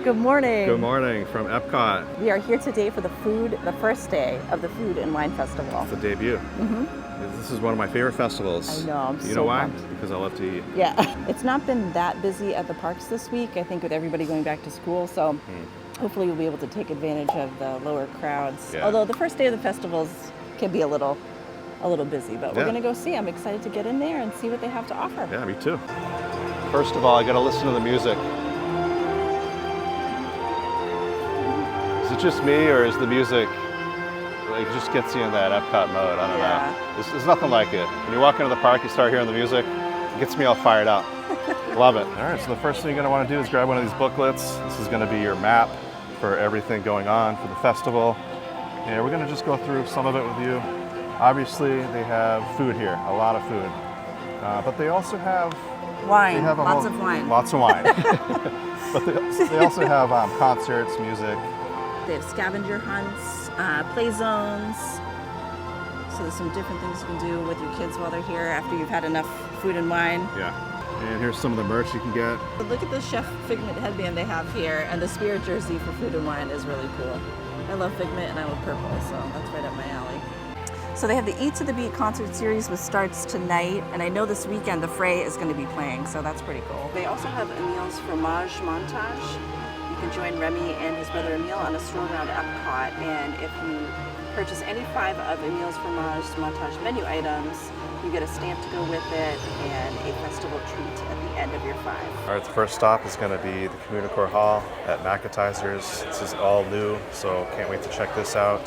Good morning. Good morning from Epcot. We are here today for the first day of the Food and Wine Festival. It's the debut. This is one of my favorite festivals. I know, I'm so You know why? pumped. Because I love to eat. Yeah, it's not been that busy at the parks this week, I think, with everybody going back to school, so hopefully we'll be able to take advantage of the lower crowds. Yeah. Although the first day of the festivals can be a little busy, but we're going to go see. I'm excited to get in there and see what they have to offer. Yeah, me too. First of all, I got to listen to the music. Is it just me, or is the music, like, just gets you in that Epcot mode? I don't know. There's nothing like it. When you walk into the park, you start hearing the music, it gets me all fired up. Love it. All right, so the first thing you're going to want to do is grab one of these booklets. This is going to be your map for everything going on for the festival. And we're going to just go through some of it with you. Obviously, they have food here, a lot of food. But they also have wine, lots of wine. Lots of wine. But they also have concerts, music. They have scavenger hunts, play zones. So there's some different things you can do with your kids while they're here after you've had enough food and wine. Yeah. And here's some of the merch you can get. But look at the Chef Figment headband they have here, and the Spirit jersey for food and wine is really cool. I love Figment and I love purple, so that's right up my alley. So they have the Eat to the Beat concert series, which starts tonight, and I know this weekend the Fray is going to be playing, so that's pretty cool. They also have Emil's Fromage Montage. You can join Remy and his brother Emile on a stroll around Epcot, and if you purchase any 5 of Emil's Fromage Montage menu items, you get a stamp to go with it and a festival treat at the end of your 5. All right, the first stop is going to be the Communicore Hall at Macatizers. This is all new, so can't wait to check this out.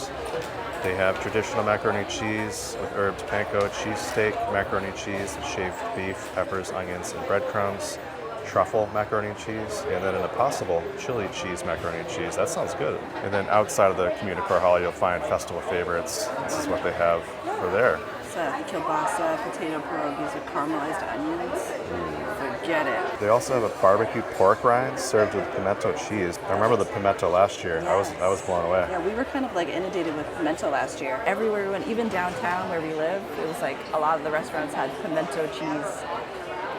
They have traditional macaroni and cheese with herbed panko, cheesesteak, macaroni and cheese, shaved beef, peppers, onions, and breadcrumbs, truffle macaroni and cheese, and then an impossible chili cheese macaroni and cheese. That sounds good. And then outside of the Communicore Hall, you'll find festival favorites. This is what they have for there. It's kielbasa, potato pierogies with caramelized onions. Forget it. They also have a barbecue pork rind served with pimento cheese. I remember the pimento last year. Yes. I was blown away. Yeah, we were kind of like inundated with pimento last year. Everywhere we went, even downtown where we live, it was like a lot of the restaurants had pimento cheese.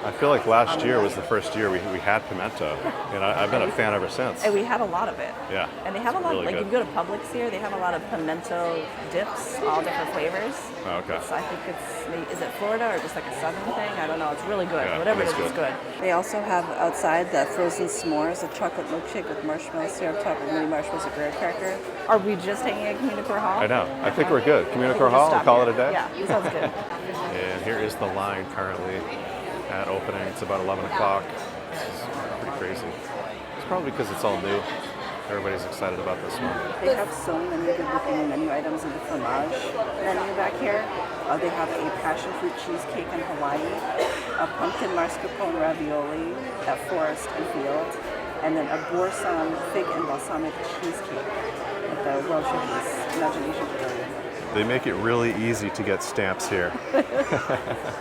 I feel like last year was the first year we had pimento, and I've been a fan ever since. And we had a lot of it. Yeah. And they have a lot, really like good. if you go to Publix here, they have a lot of pimento dips, all different flavors. Oh, okay. So I think is it Florida or just like a southern thing? I don't know. It's really good. Yeah, Whatever it it is is, it's good. They also have outside the frozen s'mores, a chocolate milkshake with marshmallow syrup topped with mini marshmallows and graham cracker. Are we just hanging at Communicore Hall? I know. I think we're good. Communicore Hall, we'll call it a day? Yeah, sounds good. And here is the line currently at opening. It's about 11 o'clock. It's pretty crazy. It's probably because it's all new. Everybody's excited about this one. They have so many good looking menu items in the fromage menu back here. They have a passion fruit cheesecake in Hawaii, a pumpkin mascarpone ravioli at Forest and Field, and then a boursin fig and balsamic cheesecake at the Welsh Imagination Pavilion. They make it really easy to get stamps here.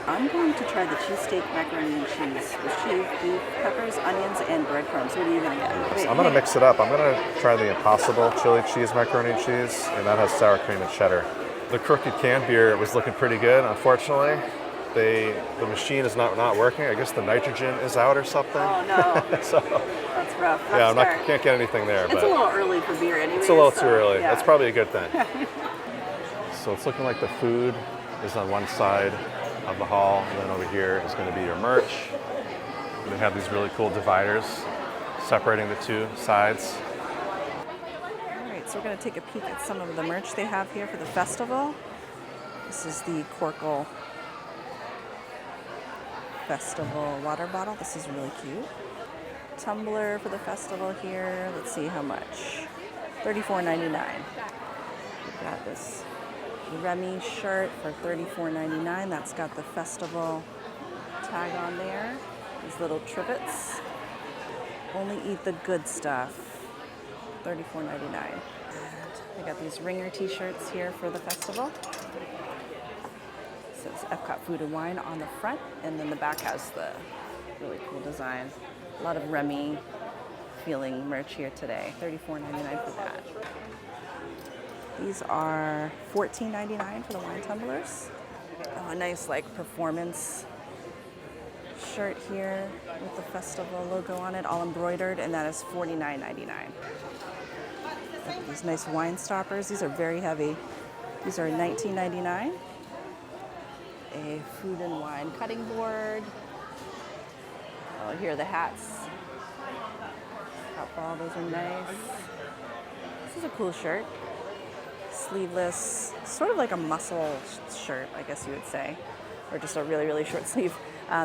I'm going to try the cheesesteak macaroni and cheese with shaved beef, peppers, onions, and breadcrumbs. What are you going to get? I'm going to mix it up. I'm going to try the impossible chili cheese macaroni and cheese, and that has sour cream and cheddar. The Crooked Can beer was looking pretty good. Unfortunately, the machine is not working. I guess the nitrogen is out or something. Oh no, so, that's rough. Can't get anything there. It's a little early for beer anyway. It's a little too early. Yeah. That's probably a good thing. So it's looking like the food is on one side of the hall, and then over here is going to be your merch. And they have these really cool dividers separating the two sides. All right, so we're going to take a peek at some of the merch they have here for the festival. This is the Corkle Festival water bottle. This is really cute. Tumbler for the festival here. Let's see how much. $34.99. We've got this Remy shirt for $34.99. That's got the festival tag on there. These little trivets. Only eat the good stuff. $34.99. And we got these ringer t-shirts here for the festival. It says Epcot Food and Wine on the front, and then the back has the really cool design. A lot of Remy feeling merch here today. $34.99 for that. These are $14.99 for the wine tumblers. Oh, a nice like performance shirt here with the festival logo on it, all embroidered, and that is $49.99. These nice wine stoppers. These are very heavy. These are $19.99. A food and wine cutting board. Oh, here are the hats. Top ball, those are nice. This is a cool shirt. Sleeveless, sort of like a muscle shirt, I guess you would say, or just a really, really short sleeve.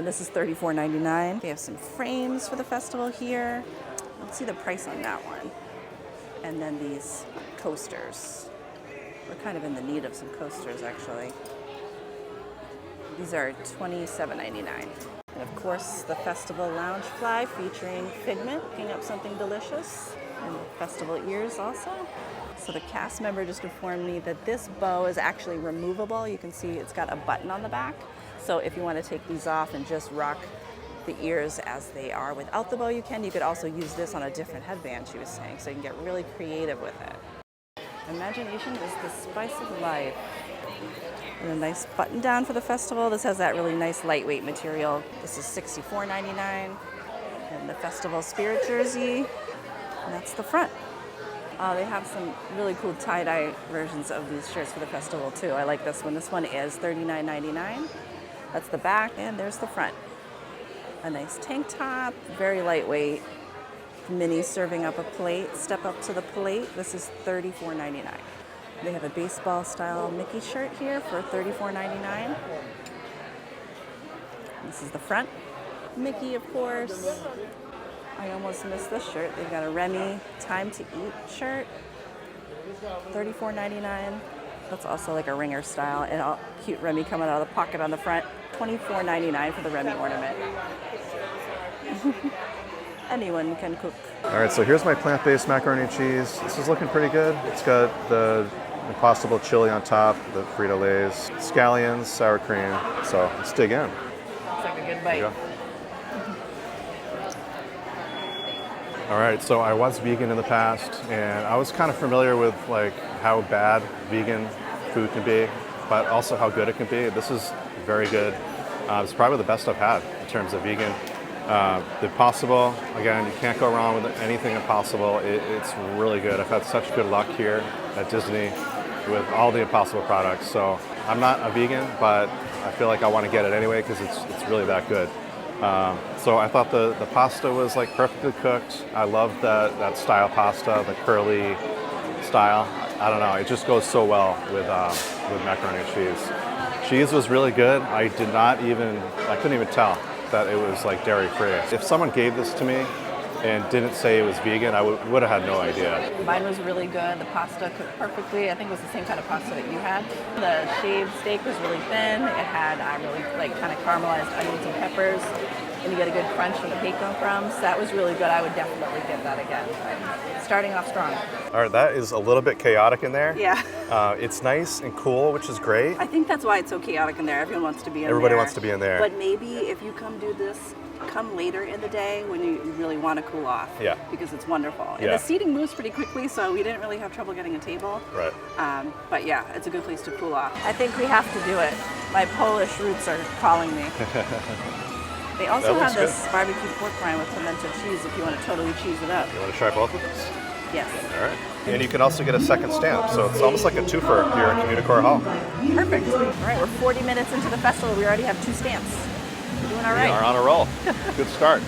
This is $34.99. They have some frames for the festival here. Let's see the price on that one. And then these coasters. We're kind of in the need of some coasters, actually. These are $27.99. And of course, the festival lounge fly featuring Figment, picking up something delicious. And festival ears also. So the cast member just informed me that this bow is actually removable. You can see it's got a button on the back. So if you want to take these off and just rock the ears as they are without the bow, you can. You could also use this on a different headband, she was saying, so you can get really creative with it. Imagination is the spice of life. And a nice button down for the festival. This has that really nice lightweight material. This is $64.99. And the festival spirit jersey, and that's the front. They have some really cool tie-dye versions of these shirts for the festival too. I like this one. This one is $39.99. That's the back, and there's the front. A nice tank top, very lightweight. Mini serving up a plate. Step up to the plate. This is $34.99. They have a baseball style Mickey shirt here for $34.99. This is the front. Mickey, of course. I almost missed this shirt. They've got a Remy Time to Eat shirt, $34.99. That's also like a ringer style, and all cute Remy coming out of the pocket on the front, $24.99 for the Remy ornament. Anyone can cook. All right, so here's my plant-based macaroni and cheese. This is looking pretty good. It's got the Impossible chili on top, the Frito-Lays, scallions, sour cream. So let's dig in. Looks like a good bite. All right, so I was vegan in the past, and I was kind of familiar with like how bad vegan food can be, but also how good it can be. This is very good. It's probably the best I've had in terms of vegan. The Impossible, again, you can't go wrong with anything Impossible. It's really good. I've had such good luck here at Disney with all the Impossible products. So I'm not a vegan, but I feel like I want to get it anyway because it's really that good. So I thought the pasta was like perfectly cooked. I love that style pasta, the curly style. I don't know, it just goes so well with macaroni and cheese. Cheese was really good. I couldn't even tell that it was like dairy free. If someone gave this to me and didn't say it was vegan, I would have had no idea. Mine was really good. The pasta cooked perfectly. I think it was the same kind of pasta that you had. The shaved steak was really thin. It had really like kind of caramelized onions and peppers, and you get a good crunch from the bacon crumbs. That was really good. I would definitely get that again. Starting off strong. All right, that is a little bit chaotic in there. Yeah. It's nice and cool, which is great. I think that's why it's so chaotic in there. Everyone wants to be in there. Everybody wants to be in there. But maybe if you come do this, come later in the day when you really want to cool off. Yeah. Because it's wonderful. And Yeah. the seating moves pretty quickly, so we didn't really have trouble getting a table. Right. But yeah, it's a good place to cool off. I think we have to do it. My Polish roots are calling me. They also have this barbecue pork rind with pimento cheese if you want to totally cheese it up. You want to try both of these? Yes. All right. And you can also get a second stamp, so it's almost like a twofer here at Communicore Hall. Perfect. All right, we're 40 minutes into the festival. We already have 2 stamps. We're doing all right. We are on a roll. Good start.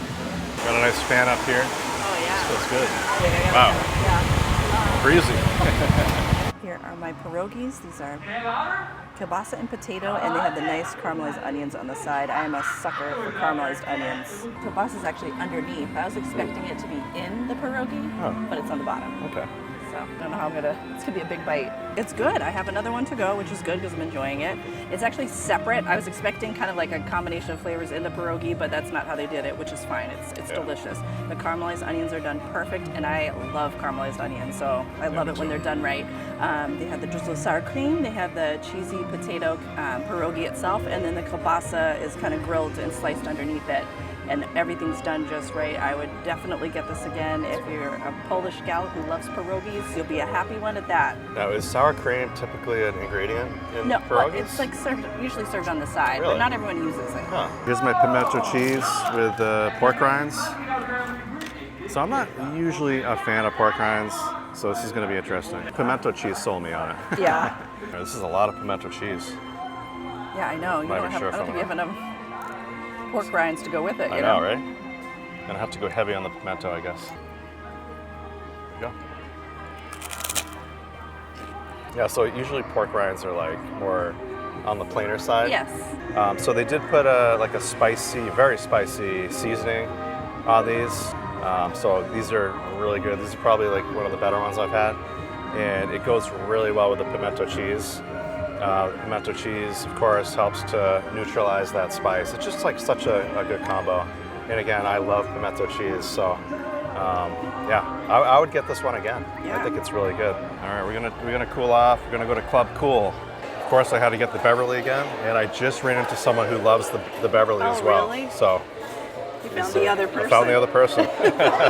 Got a nice fan up here. Oh, yeah. Feels good. Yeah. Wow. Yeah. Breezy. Here are my pierogies. These are kielbasa and potato, and they have the nice caramelized onions on the side. I am a sucker for caramelized onions. Kielbasa is actually underneath. I was expecting it to be in the pierogi, but it's on the bottom. Okay. So I don't know how it's gonna be a big bite. It's good. I have another one to go, which is good because I'm enjoying it. It's actually separate. I was expecting kind of like a combination of flavors in the pierogi, but that's not how they did it, which is fine. It's delicious. The caramelized onions are done perfect, and I love caramelized onions, so I love it when they're done right. They have the drizzle sour cream, they have the cheesy potato pierogi itself, and then the kielbasa is kind of grilled and sliced underneath it. and everything's done just right, I would definitely get this again. If you're a Polish gal who loves pierogies, you'll be a happy one at that. Now, is sour cream typically an ingredient in No, well, pierogies? it's like usually served on the side, Really? but not everyone uses it. Huh. Here's my pimento cheese with pork rinds. So I'm not usually a fan of pork rinds, so this is going to be interesting. Pimento cheese sold me on it. Yeah. This is a lot of pimento cheese. Yeah, I know. Not even sure I if don't I'm think you have enough pork rinds to go with it. I know, right? Gonna have to go heavy on the pimento, I guess. There you go. Yeah, so usually pork rinds are like more on the plainer side. Yes. So they did put like a spicy, very spicy seasoning on these. So these are really good. These are probably like one of the better ones I've had. And it goes really well with the pimento cheese. Pimento cheese, of course, helps to neutralize that spice. It's just like such a good combo. And again, I love pimento cheese, so yeah, I would get this one again. Yeah. I think it's really good. All right, we're gonna cool off. We're gonna go to Club Cool. Of course, I had to get the Beverly again, and I just ran into someone who loves the Beverly as well. Really? So You found the other person. I found the other person.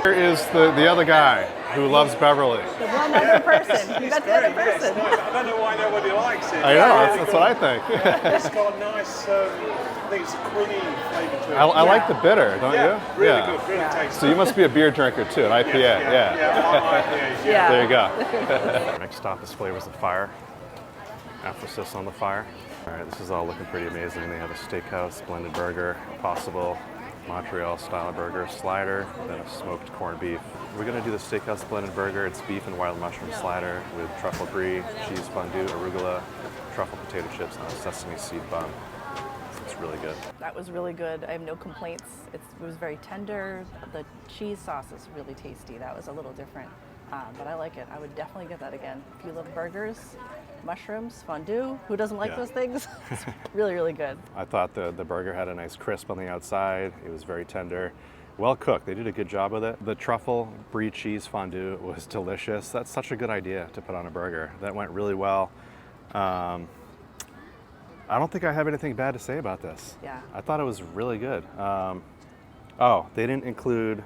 Here is the other guy who loves Beverly. The one other person. You got the other person. I don't know why nobody likes it. I know, that's what I think. It's got a nice, I think it's a creamy flavour to it. I like the bitter, don't yeah, you? really good, really tasty. So you must be a beer drinker too, an IPA. Yeah. Yeah. There you go. Next stop is Flavors of Fire. Emphasis on the fire. All right, this is all looking pretty amazing. They have a Steakhouse blended burger, possible Montreal style burger, slider, then a smoked corned beef. We're gonna do the Steakhouse blended burger. It's beef and wild mushroom slider with truffle brie, cheese fondue, arugula, truffle potato chips, and a sesame seed bun. It's really good. That was really good. I have no complaints. It was very tender. The cheese sauce is really tasty. That was a little different, but I like it. I would definitely get that again. If you love burgers, mushrooms, fondue, who doesn't like those things? It's really, really good. I thought the burger had a nice crisp on the outside. It was very tender. Well cooked. They did a good job with it. The truffle brie cheese fondue was delicious. That's such a good idea to put on a burger. That went really well. I don't think I have anything bad to say about this. Yeah. I thought it was really good. Oh, they didn't include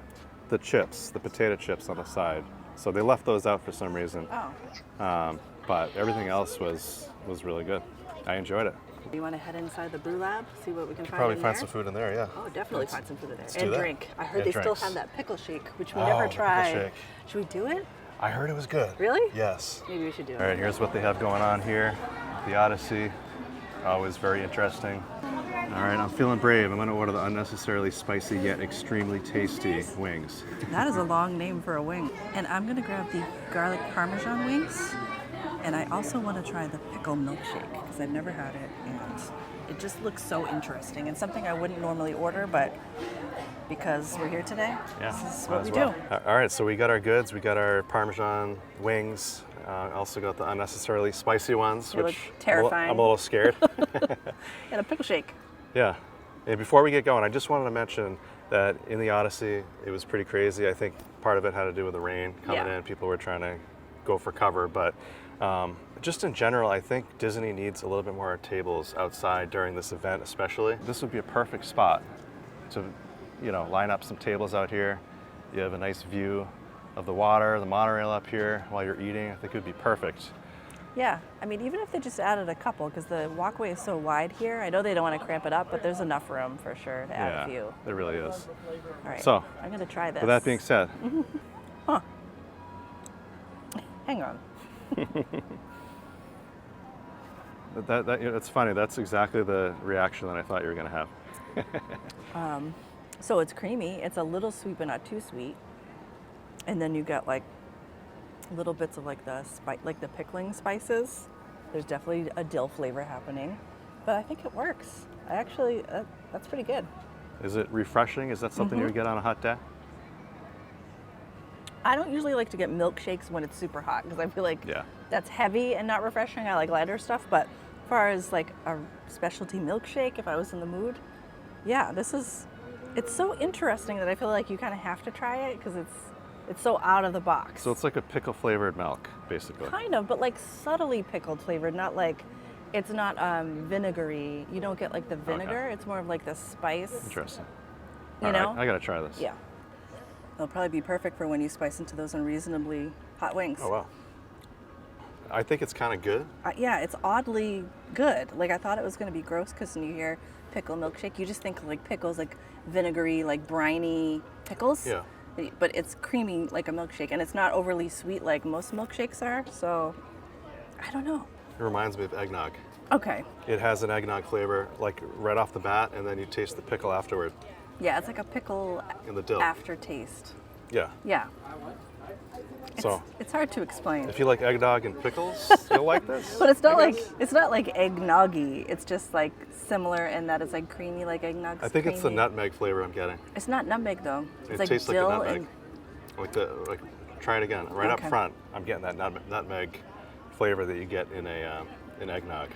the chips, the potato chips on the side. So they left those out for some reason. Oh. But everything else was really good. I enjoyed it. You want to head inside the brew lab, see what we can Probably in find there? some food in there, yeah. Oh, definitely find some food in there. do And that. drink. I heard And they drinks. still have that pickle shake, which we Oh, never the pickle tried. shake. Should we do it? I heard it was good. Really? Yes. Maybe we should do it. All right, here's what they have going on here. The Odyssey, always very interesting. All right, I'm feeling brave. I'm gonna order the unnecessarily spicy yet extremely tasty wings. That is a long name for a wing. And I'm gonna grab the garlic parmesan wings. And I also want to try the pickle milkshake because I've never had it, and it just looks so interesting and something I wouldn't normally order, but because we're here today, this is what we do. All right, so we got our goods. We got our Parmesan wings. Also got the unnecessarily spicy ones, They which look terrifying. I'm a little scared. And a pickle shake. Yeah. And before we get going, I just wanted to mention that in the Odyssey, it was pretty crazy. I think part of it had to do with the rain coming in. People were trying to go for cover, but just in general, I think Disney needs a little bit more tables outside during this event, especially. This would be a perfect spot to, line up some tables out here. You have a nice view of the water, the monorail up here while you're eating. I think it would be perfect. Yeah, I mean, even if they just added a couple, because the walkway is so wide here, I know they don't want to cramp it up, but there's enough room for sure to add a few. There really is. All right, So, I'm going to try this. with that being said, Hang on. it's funny. That's exactly the reaction that I thought you were going to have. So it's creamy. It's a little sweet, but not too sweet. And then you got like little bits of like the pickling spices. There's definitely a dill flavor happening, but I think it works. That's pretty good. Is it refreshing? Is that something you would get on a hot day? I don't usually like to get milkshakes when it's super hot because I feel like that's heavy and not refreshing. I like lighter stuff, but as far as like a specialty milkshake, if I was in the mood, it's so interesting that I feel like you kind of have to try it because it's so out of the box. So it's like a pickle flavored milk, basically. Kind of, but like subtly pickled flavored, not like, it's not vinegary. You don't get like the vinegar. It's more of like the spice. Interesting. You know? I gotta try this. Yeah. It'll probably be perfect for when you spice into those unreasonably hot wings. Oh wow. I think it's kind of good. Yeah, it's oddly good. Like I thought it was going to be gross because when you hear pickle milkshake, you just think of like pickles, like vinegary, like briny pickles. Yeah. But it's creamy like a milkshake, and it's not overly sweet like most milkshakes are. So, I don't know. It reminds me of eggnog. Okay. It has an eggnog flavor, like right off the bat, and then you taste the pickle afterward. Yeah, it's like a pickle In the dill. aftertaste. Yeah. Yeah. So It's hard to explain. if you like eggnog and pickles, you'll like this. But it's not I like guess. it's not like eggnoggy. It's just like similar in that it's like creamy like eggnog. I think it's the nutmeg flavor I'm getting. It's not nutmeg though. It's It like tastes like a dill nutmeg. and Like try it again. Right Okay. up front, I'm getting that nutmeg flavor that you get in in eggnog.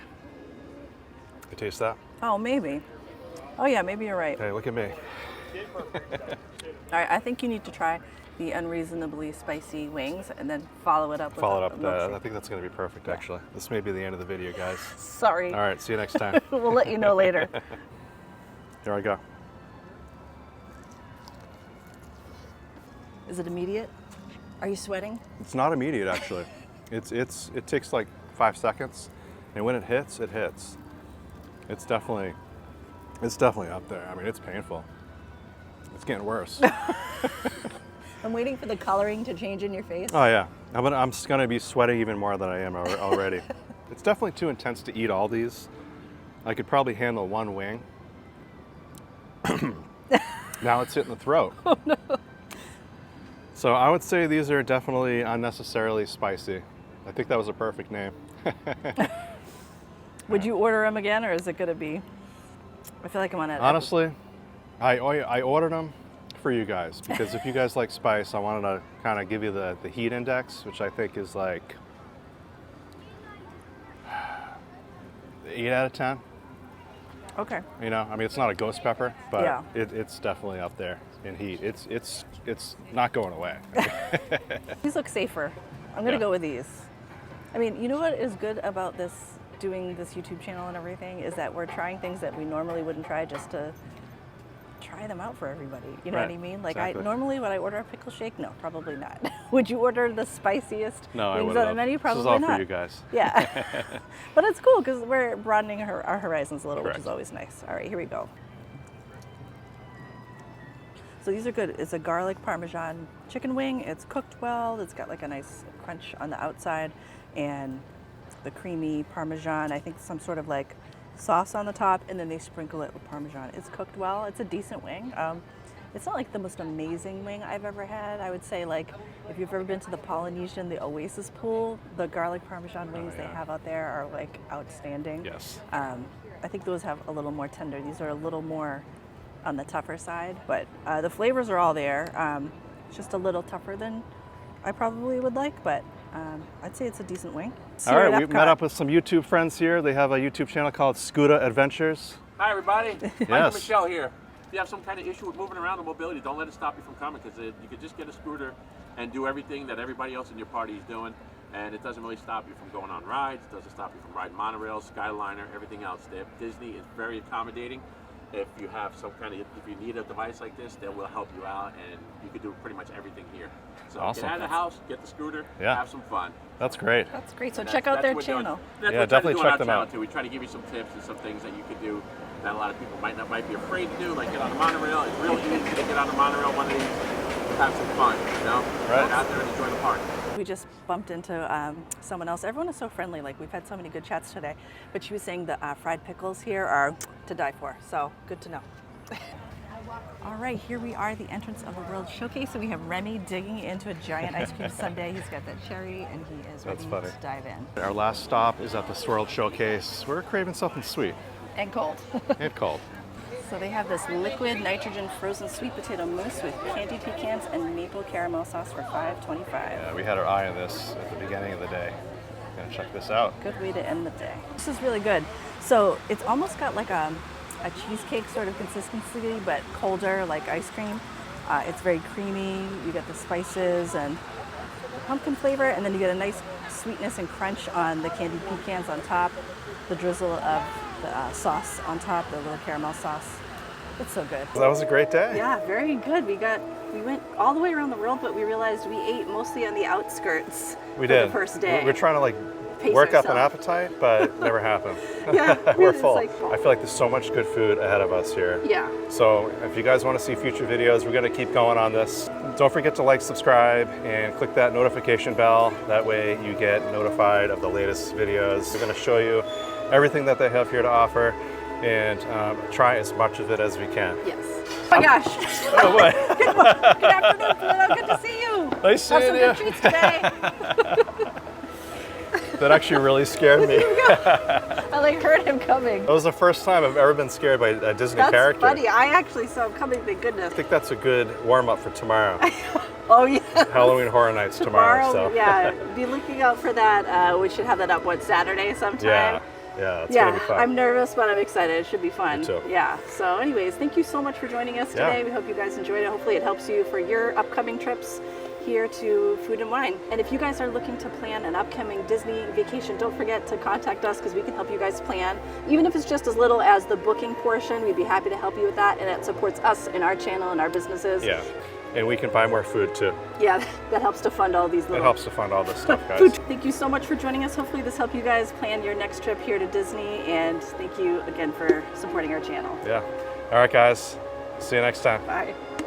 You taste that? oh maybe. Oh yeah, maybe you're right. Hey, look at me. All right, I think you need to try the unreasonably spicy wings and then follow it up with Follow it a up. milkshake. I think that's going to be perfect, actually. This may be the end of the video, guys. Sorry. All right, see you next time. We'll let you know later. Here I go. Is it immediate? Are you sweating? It's not immediate, actually. It takes like 5 seconds, and when it hits, it hits. It's definitely up there. I mean, it's painful. It's getting worse. I'm waiting for the coloring to change in your face. Oh yeah, I'm just gonna be sweating even more than I am already. It's definitely too intense to eat all these. I could probably handle one wing. Now it's hitting the throat. Oh no. So I would say these are definitely unnecessarily spicy. I think that was a perfect name. Would you order them again, or is it gonna be? I feel like I'm on it. Honestly, I ordered them for you guys because if you guys like spice, I wanted to kind of give you the heat index, which I think is like 8 out of 10. Okay. You know, I mean, it's not a ghost pepper, but Yeah. it's definitely up there in heat. It's not going away. These look safer. I'm gonna Yeah. go with these. I mean, you know what is good about doing this YouTube channel and everything is that we're trying things that we normally wouldn't try just to try them out for everybody. You know Right, what I mean? Like exactly. I normally would I order a pickle shake? No, probably not. Would you order the spiciest No, I wings wouldn't on the have. menu? Probably This is all not. for you guys. Yeah. But it's cool because we're broadening our horizons a little, which is Correct. always nice. All right, here we go. So these are good. It's a garlic parmesan chicken wing. It's cooked well. It's got like a nice crunch on the outside and the creamy parmesan. I think some sort of like sauce on the top, and then they sprinkle it with parmesan. It's cooked well. It's a decent wing. It's not like the most amazing wing I've ever had. I would say like if you've ever been to the Polynesian, the Oasis pool, the garlic parmesan wings they yeah. have out there are like outstanding. Yes. I think those have a little more tender. These are a little more on the tougher side, but the flavors are all there. It's just a little tougher than I probably would like, but I'd say it's a decent wing. See All you right, at we Epcot. met up with some YouTube friends here. They have a YouTube channel called Scuda Adventures. Hi, everybody. Yes. Mike and Michelle here. If you have some kind of issue with moving around or mobility, don't let it stop you from coming because you could just get a scooter and do everything that everybody else in your party is doing, and it doesn't really stop you from going on rides. It doesn't stop you from riding monorail, Skyliner, everything else. Disney is very accommodating. If you have if you need a device like this, they will help you out, and you can do pretty much everything here. So Awesome. get out of the house, get the scooter, Yeah. have some fun. That's great. That's great. So And check that's out their what we're doing. channel. That's Yeah, what we're trying to definitely do on check our them channel, out. too. We try to give you some tips and some things that you could do that a lot of people might be afraid to do, like get on the monorail. It's real easy to get on the monorail one of these, have some fun, you know? Right. Go out there and enjoy the park. We just bumped into someone else. Everyone is so friendly. Like we've had so many good chats today. But she was saying the fried pickles here are to die for. So good to know. All right, here we are, the entrance of the World Showcase. So we have Remy digging into a giant ice cream sundae. He's got that cherry, and he is That's ready funny. to dive in. Our last stop is at the World Showcase. We're craving something sweet And cold. and cold. So they have this liquid nitrogen frozen sweet potato mousse with candied pecans and maple caramel sauce for $5.25. Yeah, we had our eye on this at the beginning of the day. Gonna check this out. Good way to end the day. This is really good. So it's almost got like a cheesecake sort of consistency, but colder, like ice cream. It's very creamy. You get the spices and the pumpkin flavor, and then you get a nice sweetness and crunch on the candied pecans on top, the drizzle of the sauce on top, the little caramel sauce. It's so good. That was a great day. Yeah, very good. We went all the way around the world, but we realized we ate mostly on the outskirts. We for did. the first day. We're trying to like Pace work up an ourselves. appetite, but it never happened. Yeah, We're it's full. like- I feel like there's so much good food ahead of us here. Yeah. So if you guys want to see future videos, we're going to keep going on this. Don't forget to like, subscribe, and click that notification bell. That way you get notified of the latest videos. We're going to show you everything that they have here to offer and try as much of it as we can. Yes. Oh my gosh. Oh, what? Good afternoon, Pluto. Good to see you. Nice Have seeing some you. good treats today. That actually really scared me. I like heard him coming. That was the first time I've ever been scared by a Disney That's character. funny. I actually saw him coming. Thank goodness. I think that's a good warm-up for tomorrow. Oh yeah. Halloween Horror Nights tomorrow. So. Yeah. Be looking out for that. We should have that up Saturday sometime. Yeah, it's gonna be fun. I'm nervous, but I'm excited. It should be fun. Me too. Yeah. So, anyways, thank you so much for joining us today. We hope you guys enjoyed it. Hopefully, it helps you for your upcoming trips here to Food and Wine. And if you guys are looking to plan an upcoming Disney vacation, don't forget to contact us because we can help you guys plan. Even if it's just as little as the booking portion, we'd be happy to help you with that. And it supports us in our channel and our businesses. Yeah, and we can buy more food too. Yeah, that helps to fund all these little. It helps to fund all this stuff, guys. Food. Thank you so much for joining us. Hopefully this helped you guys plan your next trip here to Disney. And thank you again for supporting our channel. Yeah. All right, guys. See you next time. Bye.